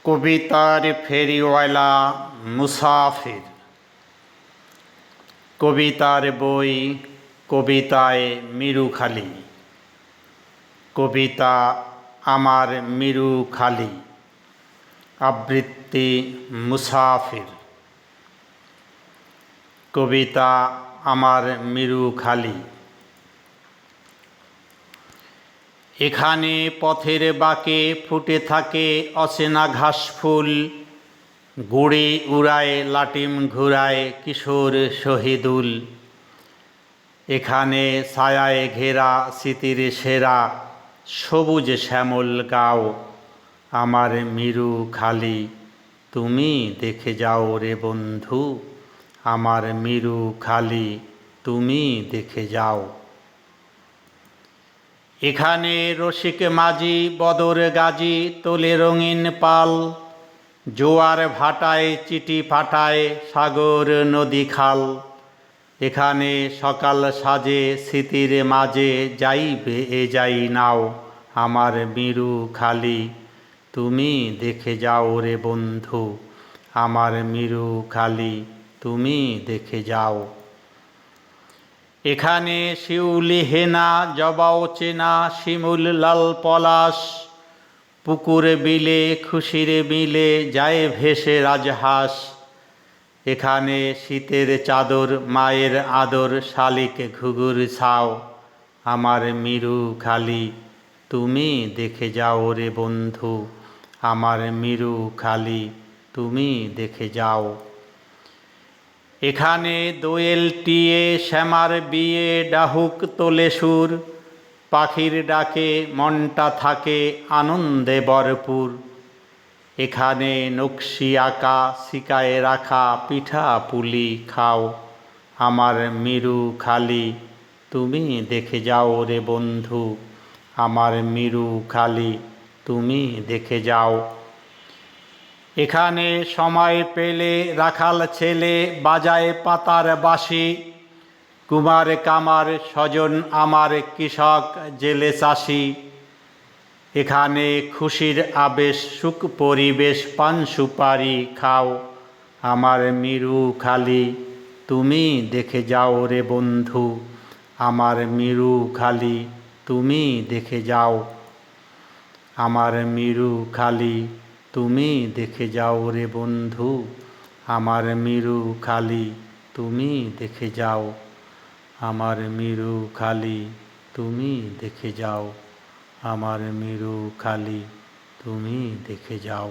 কবিতার ফেরিওয়ালা মুসাফির। কবিতার বই কবিতায় মিরুখালি। কবিতা আমার মিরুখালি। আবৃত্তি মুসাফির। কবিতা আমার মিরুখালি। এখানে পথের বাঁকে ফুটে থাকে অচেনা ঘাস ফুল, গুড়ি উড়ায় লাটিম ঘুরায় কিশোর শহীদুল। এখানে ছায়ায় ঘেরা স্মৃতির সেরা সবুজ শ্যামল গাও। আমার মিরুখালি তুমি দেখে যাও রে বন্ধু, আমার মিরুখালি তুমি দেখে যাও। এখানে রসিক মাঝি বদর গাজী তোলে রঙিন পাল, জোয়ার ভাটায় চিঠি পাঠায় সাগর নদী খাল। এখানে সকাল সাজে স্মৃতির মাঝে যাইবে এ যাই নাও। আমার মিরুখালি তুমি দেখে যাও রে বন্ধু, আমার মিরুখালি তুমি দেখে যাও। এখানে শিউলি হেনা জবাও চেনা শিমুল লাল পলাশ, পুকুর বিলে খুশির মিলে যায় ভেসে রাজহাঁস। এখানে শীতের চাদর মায়ের আদর শালিক ঘুঘুর ছাও। আমার মিরুখালি তুমি দেখে যাও রে বন্ধু, আমার মিরুখালি তুমি দেখে যাও। এখানে দোয়েল টিয়ে শ্যামার বিয়ে ডাহুক তোলে সুর, পাখির ডাকে মনটা থাকে আনন্দে ভরপুর। এখানে নকশি আঁকা শিকায় রাখা পিঠা পুলি খাও। আমার মিরুখালি তুমি দেখে যাও রে বন্ধু, আমার মিরুখালি তুমি দেখে যাও। এখানে সময় পেলে রাখাল ছেলে বাজায় পাতার বাঁশি, কুমার কামার স্বজন আমার কৃষক জেলে চাষি। এখানে খুশির আবেশ সুখ পরিবেশ পান সুপারি খাও। আমার মিরুখালি তুমি দেখে যাও রে বন্ধু, আমার মিরুখালি তুমি দেখে যাও। আমার মিরুখালি তুমি দেখে যাও রে বন্ধু, আমার মিরুখালি তুমি দেখে যাও। আমার মিরুখালি তুমি দেখে যাও, আমার মিরুখালি তুমি দেখে যাও।